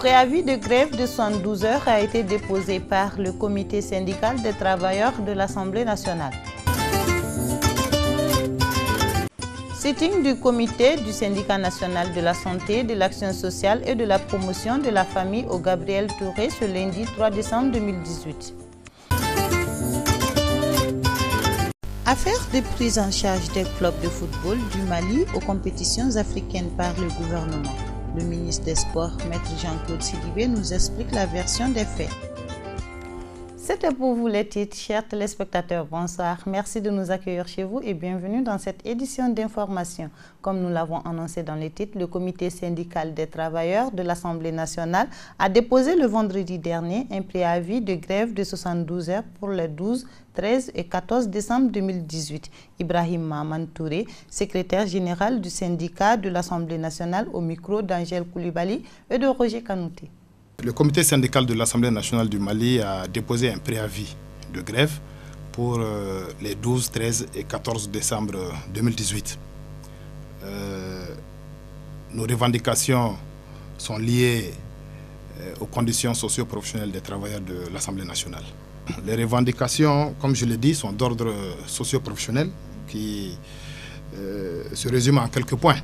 préavis de grève de 72 heures a été déposé par le comité syndical des travailleurs de l'Assemblée nationale. Sitting du comité du syndicat national de la santé, de l'action sociale et de la promotion de la famille au Gabriel Touré ce lundi 3 décembre 2018. Affaire de prise en charge des clubs de football du Mali aux compétitions africaines par le gouvernement. Le ministre des Sports, Maître Jean-Claude Sidibé, nous explique la version des faits. C'était pour vous les titres, chers téléspectateurs, bonsoir. Merci de nous accueillir chez vous et bienvenue dans cette édition d'information. Comme nous l'avons annoncé dans les titres, le comité syndical des travailleurs de l'Assemblée nationale a déposé le vendredi dernier un préavis de grève de 72 heures pour les 12, 13 et 14 décembre 2018. Ibrahim Maman Touré, secrétaire général du syndicat de l'Assemblée nationale au micro d'Angèle Koulibaly et de Roger Kanouté. Le comité syndical de l'Assemblée nationale du Mali a déposé un préavis de grève pour les 12, 13 et 14 décembre 2018. Nos revendications sont liées aux conditions socio-professionnelles des travailleurs de l'Assemblée nationale. Les revendications, comme je l'ai dit, sont d'ordre socio-professionnel qui se résument en quelques points.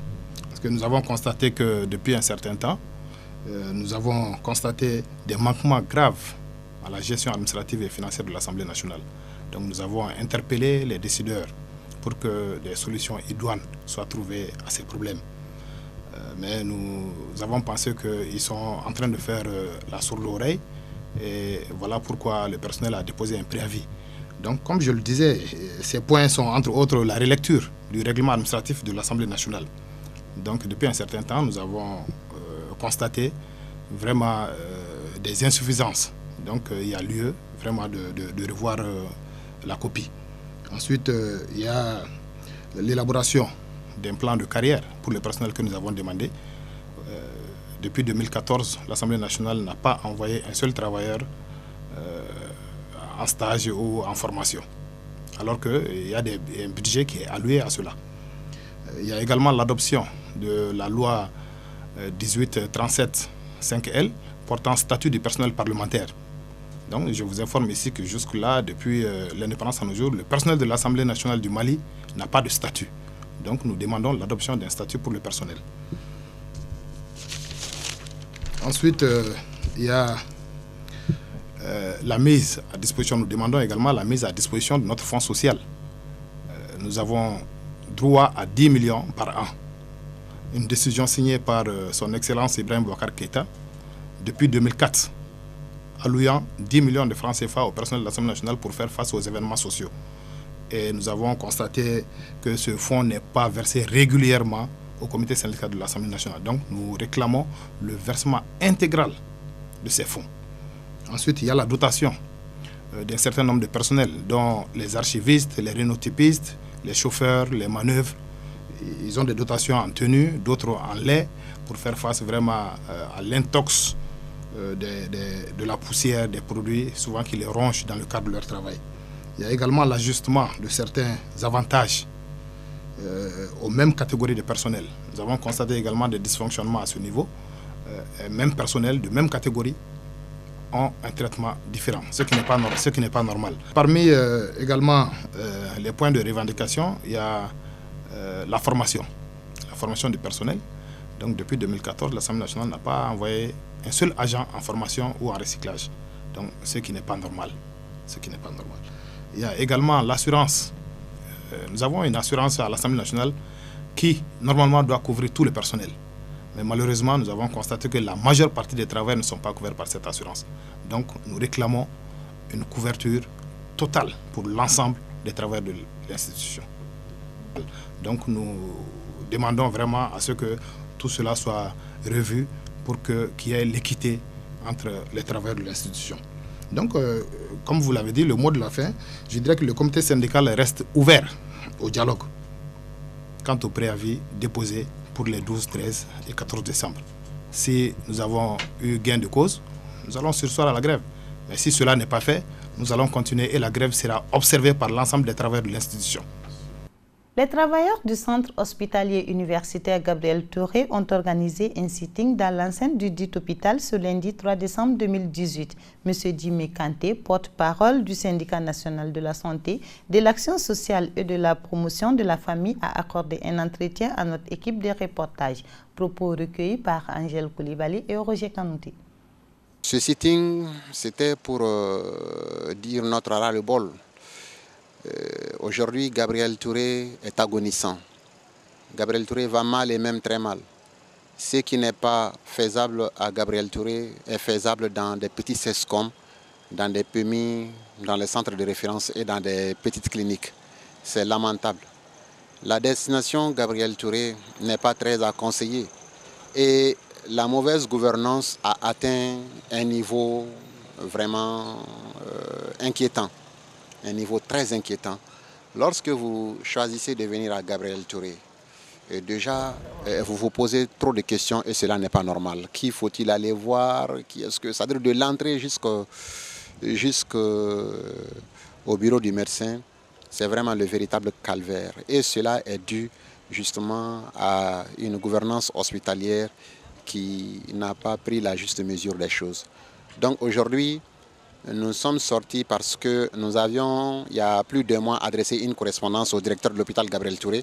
Parce que nous avons constaté que depuis un certain temps, nous avons constaté des manquements graves à la gestion administrative et financière de l'Assemblée nationale. Donc nous avons interpellé les décideurs pour que des solutions idoines soient trouvées à ces problèmes. Mais nous avons pensé qu'ils sont en train de faire la sourde oreille et voilà pourquoi le personnel a déposé un préavis. Donc comme je le disais, ces points sont entre autres la relecture du règlement administratif de l'Assemblée nationale. Donc depuis un certain temps, nous avons constater vraiment des insuffisances. Donc il y a lieu vraiment de revoir la copie. Ensuite, il y a l'élaboration d'un plan de carrière pour le personnel que nous avons demandé. Depuis 2014, l'Assemblée nationale n'a pas envoyé un seul travailleur en stage ou en formation, alors qu'il y a un budget qui est alloué à cela. Il y a également l'adoption de la loi 1837-5L portant statut du personnel parlementaire. Donc je vous informe ici que jusque-là, depuis l'indépendance à nos jours, le personnel de l'Assemblée nationale du Mali n'a pas de statut. Donc nous demandons l'adoption d'un statut pour le personnel. Ensuite, il y a la mise à disposition, nous demandons également la mise à disposition de notre fonds social. Nous avons droit à 10 millions par an. Une décision signée par son Excellence Ibrahim Boubacar Keïta depuis 2004, allouant 10 millions de francs CFA au personnel de l'Assemblée nationale pour faire face aux événements sociaux. Et nous avons constaté que ce fonds n'est pas versé régulièrement au comité syndical de l'Assemblée nationale. Donc nous réclamons le versement intégral de ces fonds. Ensuite, il y a la dotation d'un certain nombre de personnels, dont les archivistes, les rénotypistes, les chauffeurs, les manœuvres. Ils ont des dotations en tenue, d'autres en lait, pour faire face vraiment à l'intox de la poussière des produits, souvent qui les rongent dans le cadre de leur travail. Il y a également l'ajustement de certains avantages aux mêmes catégories de personnel. Nous avons constaté également des dysfonctionnements à ce niveau. Même personnel de même catégorie ont un traitement différent, ce qui n'est pas normal. Parmi également les points de revendication, il y a la formation du personnel. Donc depuis 2014, l'Assemblée nationale n'a pas envoyé un seul agent en formation ou en recyclage. Donc ce qui n'est pas normal. Il y a également l'assurance. Nous avons une assurance à l'Assemblée nationale qui normalement doit couvrir tout le personnel. Mais malheureusement, nous avons constaté que la majeure partie des travailleurs ne sont pas couverts par cette assurance. Donc nous réclamons une couverture totale pour l'ensemble des travailleurs de l'institution. Donc nous demandons vraiment à ce que tout cela soit revu pour qu'il y ait l'équité entre les travailleurs de l'institution. Donc, comme vous l'avez dit, le mot de la fin, je dirais que le comité syndical reste ouvert au dialogue quant au préavis déposé pour les 12, 13 et 14 décembre. Si nous avons eu gain de cause, nous allons surseoir à la grève. Mais si cela n'est pas fait, nous allons continuer et la grève sera observée par l'ensemble des travailleurs de l'institution. Les travailleurs du centre hospitalier universitaire Gabriel Touré ont organisé un sitting dans l'enceinte du dit hôpital ce lundi 3 décembre 2018. M. Jimmy Kanté, porte-parole du syndicat national de la santé, de l'action sociale et de la promotion de la famille, a accordé un entretien à notre équipe de reportage. Propos recueillis par Angèle Koulibaly et Roger Kanouté. Ce sitting, c'était pour dire notre ras-le-bol. Aujourd'hui, Gabriel Touré est agonissant. Gabriel Touré va mal et même très mal. Ce qui n'est pas faisable à Gabriel Touré est faisable dans des petits CESCOM, dans des PMI, dans les centres de référence et dans des petites cliniques. C'est lamentable. La destination Gabriel Touré n'est pas très à conseiller. Et la mauvaise gouvernance a atteint un niveau vraiment inquiétant. Un niveau très inquiétant. Lorsque vous choisissez de venir à Gabriel Touré, déjà vous vous posez trop de questions et cela n'est pas normal. Qui faut-il aller voir? Qui est-ce que ça veut dire de l'entrée jusqu'au bureau du médecin? C'est vraiment le véritable calvaire. Et cela est dû justement à une gouvernance hospitalière qui n'a pas pris la juste mesure des choses. Donc aujourd'hui, nous sommes sortis parce que nous avions, il y a plus de mois, adressé une correspondance au directeur de l'hôpital Gabriel Touré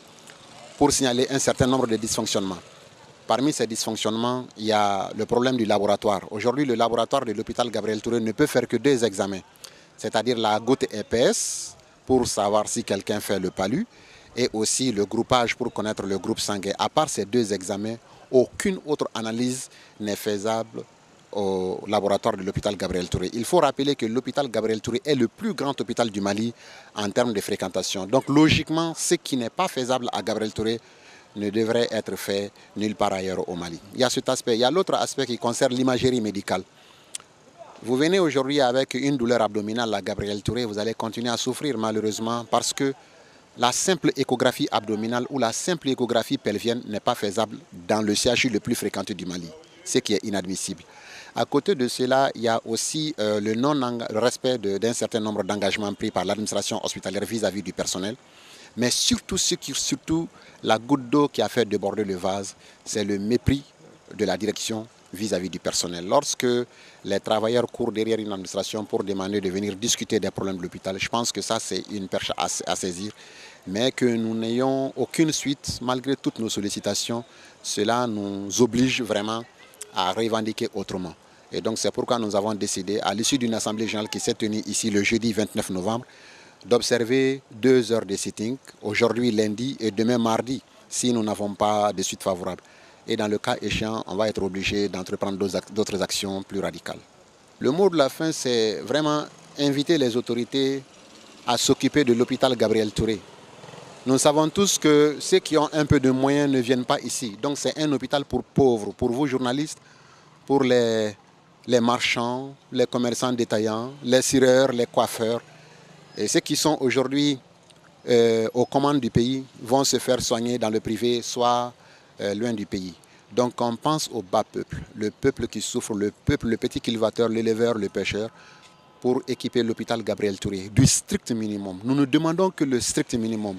pour signaler un certain nombre de dysfonctionnements. Parmi ces dysfonctionnements, il y a le problème du laboratoire. Aujourd'hui, le laboratoire de l'hôpital Gabriel Touré ne peut faire que 2 examens, c'est-à-dire la goutte épaisse pour savoir si quelqu'un fait le palu et aussi le groupage pour connaître le groupe sanguin. À part ces 2 examens, aucune autre analyse n'est faisable au laboratoire de l'hôpital Gabriel Touré. Il faut rappeler que l'hôpital Gabriel Touré est le plus grand hôpital du Mali en termes de fréquentation. Donc logiquement, ce qui n'est pas faisable à Gabriel Touré ne devrait être fait nulle part ailleurs au Mali. Il y a cet aspect. Il y a l'autre aspect qui concerne l'imagerie médicale. Vous venez aujourd'hui avec une douleur abdominale à Gabriel Touré, vous allez continuer à souffrir malheureusement parce que la simple échographie abdominale ou la simple échographie pelvienne n'est pas faisable dans le CHU le plus fréquenté du Mali, ce qui est inadmissible. À côté de cela, il y a aussi le respect d'un certain nombre d'engagements pris par l'administration hospitalière vis-à-vis du personnel. Mais surtout, la goutte d'eau qui a fait déborder le vase, c'est le mépris de la direction vis-à-vis du personnel. Lorsque les travailleurs courent derrière une administration pour demander de venir discuter des problèmes de l'hôpital, je pense que ça, c'est une perche à saisir. Mais que nous n'ayons aucune suite, malgré toutes nos sollicitations, cela nous oblige vraiment à revendiquer autrement. Et donc c'est pourquoi nous avons décidé, à l'issue d'une assemblée générale qui s'est tenue ici le jeudi 29 novembre, d'observer 2 heures de sitting, aujourd'hui lundi et demain mardi, si nous n'avons pas de suite favorable. Et dans le cas échéant, on va être obligé d'entreprendre d'autres actions plus radicales. Le mot de la fin, c'est vraiment inviter les autorités à s'occuper de l'hôpital Gabriel Touré. Nous savons tous que ceux qui ont un peu de moyens ne viennent pas ici. Donc c'est un hôpital pour pauvres, pour vous journalistes, pour les marchands, les commerçants détaillants, les cireurs, les coiffeurs. Et ceux qui sont aujourd'hui aux commandes du pays vont se faire soigner dans le privé, soit loin du pays. Donc on pense au bas peuple, le peuple qui souffre, le petit cultivateur, l'éleveur, le pêcheur, pour équiper l'hôpital Gabriel Touré du strict minimum. Nous ne demandons que le strict minimum.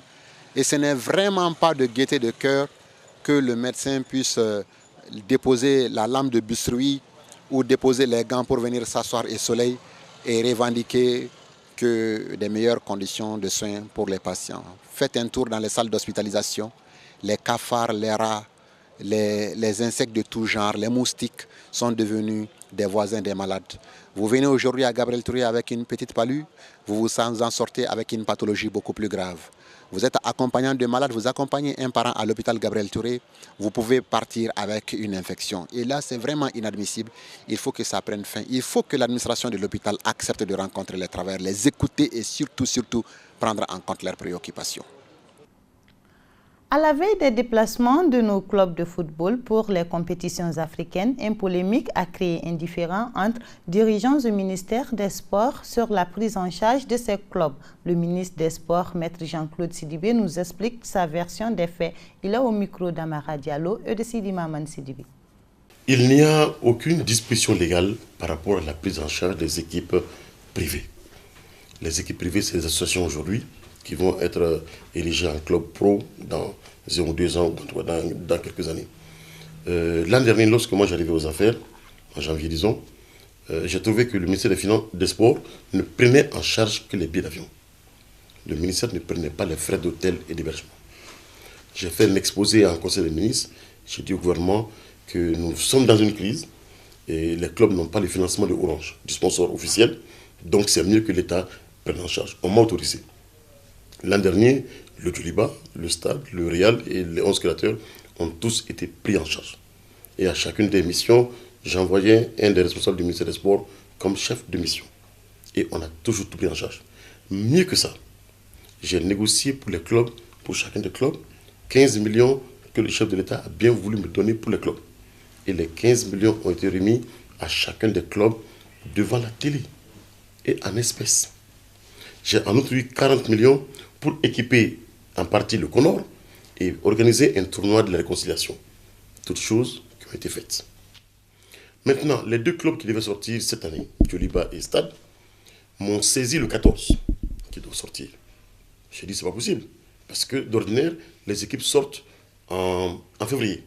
Et ce n'est vraiment pas de gaieté de cœur que le médecin puisse déposer la lame de biscuit ou déposer les gants pour venir s'asseoir au soleil et revendiquer que des meilleures conditions de soins pour les patients. Faites un tour dans les salles d'hospitalisation, les cafards, les rats, les insectes de tout genre, les moustiques sont devenus des voisins des malades. Vous venez aujourd'hui à Gabriel Touré avec une petite palue, vous vous en sortez avec une pathologie beaucoup plus grave. Vous êtes accompagnant de malades, vous accompagnez un parent à l'hôpital Gabriel Touré, vous pouvez partir avec une infection. Et là, c'est vraiment inadmissible. Il faut que ça prenne fin. Il faut que l'administration de l'hôpital accepte de rencontrer les travailleurs, les écouter et surtout prendre en compte leurs préoccupations. À la veille des déplacements de nos clubs de football pour les compétitions africaines, une polémique a créé un différend entre dirigeants du ministère des Sports sur la prise en charge de ces clubs. Le ministre des Sports, Maître Jean-Claude Sidibé, nous explique sa version des faits. Il est au micro d'Amara Diallo et de Sidi Maman Sidibé. Il n'y a aucune disposition légale par rapport à la prise en charge des équipes privées. Les équipes privées, c'est des associations aujourd'hui qui vont être érigés en club pro dans 1 ou 2 ans, ou dans quelques années. L'an dernier, lorsque moi j'arrivais aux affaires, en janvier disons, j'ai trouvé que le ministère des Finances, des Sports ne prenait en charge que les billets d'avion. Le ministère ne prenait pas les frais d'hôtel et d'hébergement. J'ai fait un exposé en conseil des ministres, j'ai dit au gouvernement que nous sommes dans une crise et les clubs n'ont pas le financement de Orange, du sponsor officiel, donc c'est mieux que l'État prenne en charge. On m'a autorisé. L'an dernier, le Djoliba, le Stade, le Real et les 11 créateurs ont tous été pris en charge. Et à chacune des missions, j'envoyais un des responsables du ministère des Sports comme chef de mission. Et on a toujours tout pris en charge. Mieux que ça, j'ai négocié pour les clubs, pour chacun des clubs, 15 millions que le chef de l'État a bien voulu me donner pour les clubs. Et les 15 millions ont été remis à chacun des clubs devant la télé et en espèces. J'ai en outre eu 40 millions pour équiper en partie le Conor et organiser un tournoi de la réconciliation. Toutes choses qui ont été faites. Maintenant, les 2 clubs qui devaient sortir cette année, Djoliba et Stade, m'ont saisi le 14, qui doivent sortir. J'ai dit, c'est pas possible. Parce que d'ordinaire, les équipes sortent en février.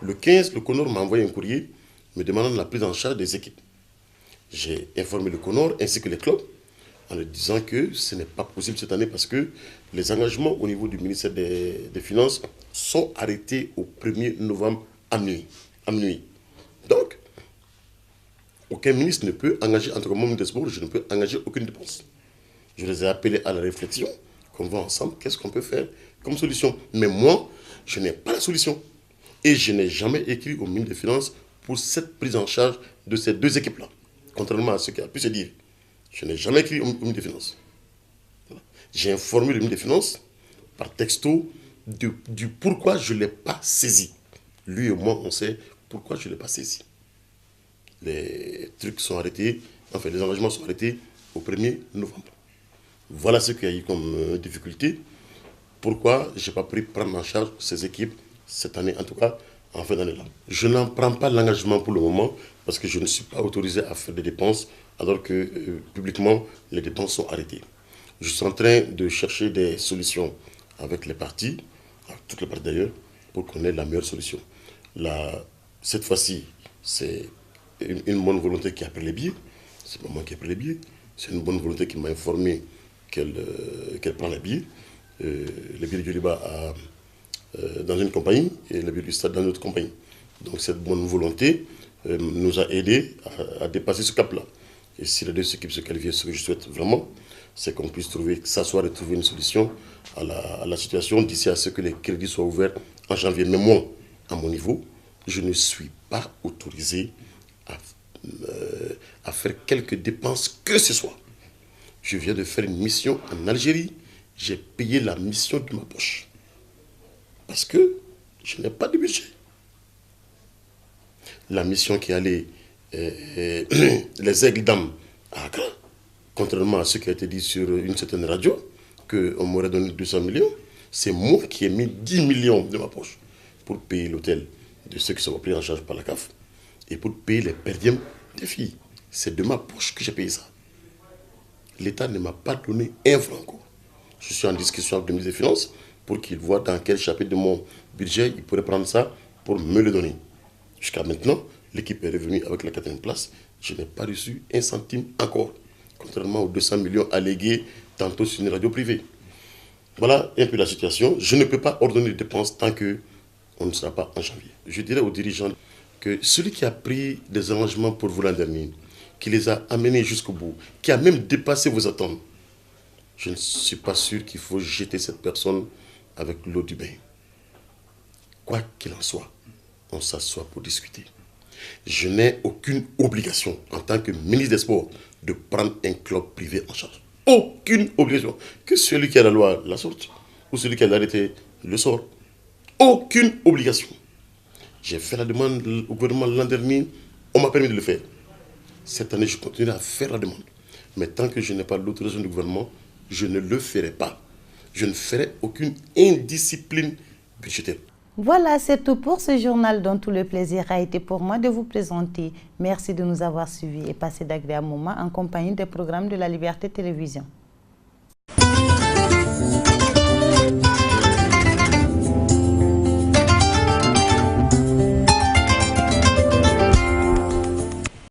Le 15, le Conor m'a envoyé un courrier me demandant la prise en charge des équipes. J'ai informé le Conor ainsi que les clubs en leur disant que ce n'est pas possible cette année parce que les engagements au niveau du ministère des Finances sont arrêtés au 1er novembre à minuit. Donc, aucun ministre ne peut engager, en tout cas moi, ministre des Sports, je ne peux engager aucune dépense. Je les ai appelés à la réflexion, qu'on voit ensemble qu'est-ce qu'on peut faire comme solution. Mais moi, je n'ai pas la solution. Et je n'ai jamais écrit au ministre des Finances pour cette prise en charge de ces 2 équipes-là. Contrairement à ce qui a pu se dire. Je n'ai jamais écrit au ministre des Finances. Voilà. J'ai informé le ministre des Finances par texto du pourquoi je ne l'ai pas saisi. Lui et moi, on sait pourquoi je ne l'ai pas saisi. Les trucs sont arrêtés, enfin les engagements sont arrêtés au 1er novembre. Voilà ce qu'il y a eu comme difficulté. Pourquoi je n'ai pas pu prendre en charge ces équipes cette année, en tout cas en fin d'année là. Je n'en prends pas l'engagement pour le moment parce que je ne suis pas autorisé à faire des dépenses alors que publiquement les dépenses sont arrêtées. Je suis en train de chercher des solutions avec les partis, avec toutes les parties d'ailleurs, pour qu'on ait la meilleure solution. Cette fois-ci, c'est une bonne volonté qui a pris les billets. C'est pas moi qui ai pris les billets. C'est une bonne volonté qui m'a informé qu'elle prend les billets. Les billets de Djoliba dans une compagnie et les billets du Stade dans une autre compagnie. Donc cette bonne volonté nous a aidés à dépasser ce cap-là. Et si les 2 équipes se qualifient, ce que je souhaite vraiment, c'est qu'on puisse s'asseoir et trouver une solution à la situation d'ici à ce que les crédits soient ouverts en janvier. Mais moi, à mon niveau, je ne suis pas autorisé à faire quelques dépenses que ce soit. Je viens de faire une mission en Algérie. J'ai payé la mission de ma poche. Parce que je n'ai pas de budget. La mission qui allait les Aigles d'Am à Accra, contrairement à ce qui a été dit sur une certaine radio, qu'on m'aurait donné 200 millions, c'est moi qui ai mis 10 millions de ma poche pour payer l'hôtel de ceux qui sont pris en charge par la CAF et pour payer les perdièmes des filles. C'est de ma poche que j'ai payé ça. L'État ne m'a pas donné un franc encore. Je suis en discussion avec le ministre des Finances pour qu'il voit dans quel chapitre de mon budget il pourrait prendre ça pour me le donner. Jusqu'à maintenant, l'équipe est revenue avec la 4e place. Je n'ai pas reçu un centime encore, contrairement aux 200 millions allégués tantôt sur une radio privée. Voilà un peu la situation. Je ne peux pas ordonner les dépenses tant qu'on ne sera pas en janvier. Je dirais aux dirigeants que celui qui a pris des arrangements pour vous l'an dernier, qui les a amenés jusqu'au bout, qui a même dépassé vos attentes, je ne suis pas sûr qu'il faut jeter cette personne avec l'eau du bain. Quoi qu'il en soit, on s'assoit pour discuter. Je n'ai aucune obligation en tant que ministre des Sports de prendre un club privé en charge. Aucune obligation. Que celui qui a la loi la sorte ou celui qui a l'arrêté le sort. Aucune obligation. J'ai fait la demande au gouvernement l'an dernier, on m'a permis de le faire. Cette année, je continue à faire la demande. Mais tant que je n'ai pas l'autorisation du gouvernement, je ne le ferai pas. Je ne ferai aucune indiscipline budgétaire. Voilà, c'est tout pour ce journal dont tout le plaisir a été pour moi de vous présenter. Merci de nous avoir suivis et passé d'agréables moments en compagnie des programmes de la Liberté Télévision.